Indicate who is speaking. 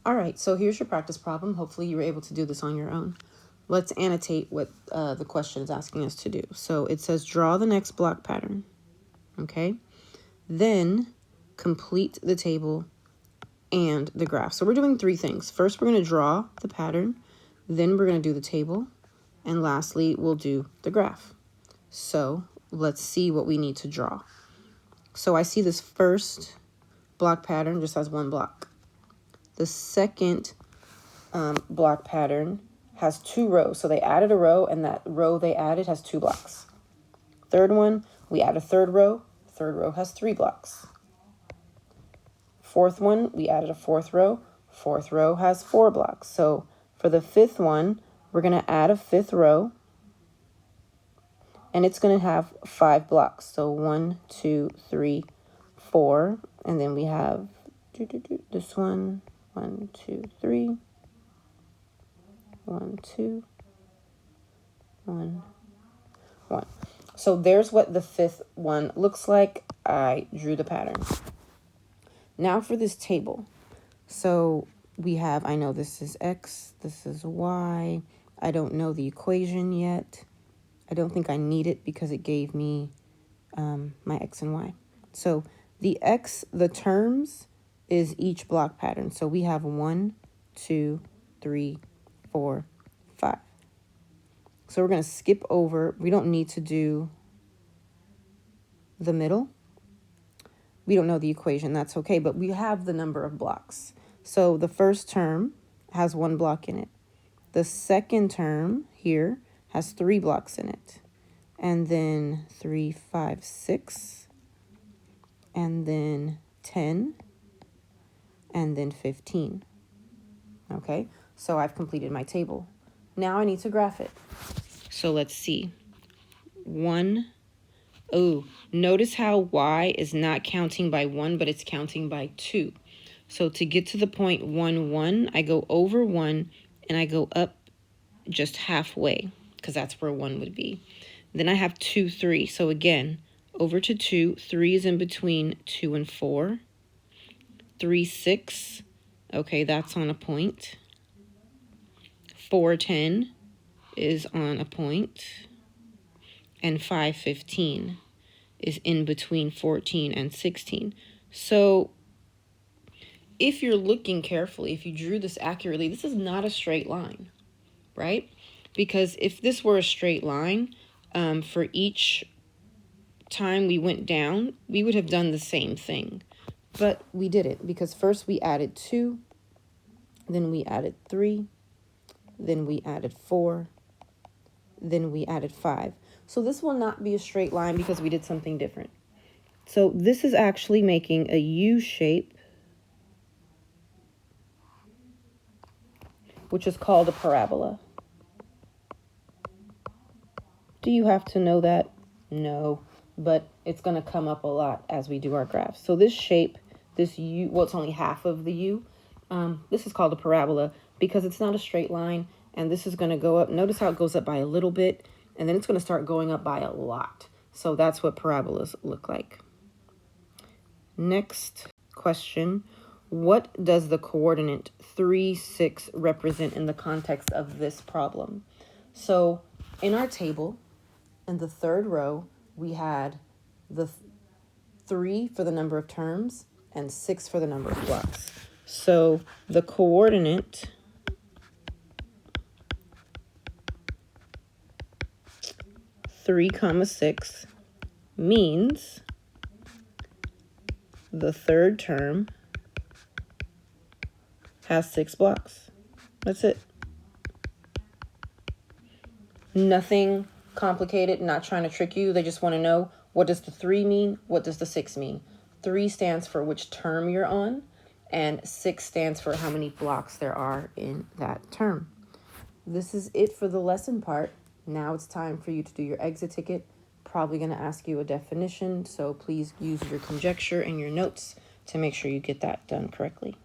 Speaker 1: All right, so here's your practice problem. Hopefully you were able to do this on your own. Let's annotate what the question is asking us to do. So it says draw the next block pattern, okay? Then complete the table and the graph. So we're doing three things. First, we're going to draw the pattern. Then we're going to do the table. And lastly, we'll do the graph. So let's see what we need to draw. So I see this first block pattern just has one block. The second block pattern has 2 rows. So they added a row, and that row they added has 2 blocks. Third one, we add a third row. Third row has 3 blocks. Fourth one, we added a fourth row. Fourth row has 4 blocks. So for the fifth one, we're going to add a fifth row, and it's going to have 5 blocks. So 1, 2, 3, 4, and then we have this one, 1, 2, 3, 1, 2, 1, 1. So there's what the fifth one looks like. I drew the pattern. Now for this table. So we have, I know this is X, this is Y. I don't know the equation yet. I don't think I need it because it gave me my X and Y. So the X, the terms, is each block pattern. So we have 1, 2, 3, 4, 5. So we're going to skip over. We don't need to do the middle. We don't know the equation. That's okay, but we have the number of blocks. So the first term has 1 block in it. The second term here has 3 blocks in it. And then 3, 5, 6. And then 10. And then 15. Okay, so I've completed my table. Now I need to graph it. So let's see. 1. Oh, notice how Y is not counting by 1, but it's counting by 2. So to get to the point 1, 1, I go over 1 and I go up just halfway because that's where 1 would be. Then I have 2, 3. So again, over to 2. 3 is in between 2 and 4. 3, 6. Okay, that's on a point. 4, 10 is on a point. And 5, 15 is in between 14 and 16. So if you're looking carefully, if you drew this accurately, this is not a straight line, right? Because if this were a straight line, for each time we went down, we would have done the same thing. But we didn't, because first we added 2, then we added 3, then we added 4, then we added 5. So this will not be a straight line because we did something different. So this is actually making a U shape, which is called a parabola. Do you have to know that? No, but it's going to come up a lot as we do our graphs. So this shape, this U, well, it's only half of the U. This is called a parabola because it's not a straight line, and this is going to go up. Notice how it goes up by a little bit, and then it's going to start going up by a lot. So that's what parabolas look like. Next question. What does the coordinate 3, 6 represent in the context of this problem? So in our table, in the third row, we had the 3 for the number of terms and 6 for the number of blocks. So the coordinate (3, 6) means the third term has 6 blocks. That's it. Nothing complicated, not trying to trick you. They just want to know, what does the 3 mean? What does the 6 mean? 3 stands for which term you're on, and 6 stands for how many blocks there are in that term. This is it for the lesson part. Now it's time for you to do your exit ticket. Probably going to ask you a definition, so please use your conjecture and your notes to make sure you get that done correctly.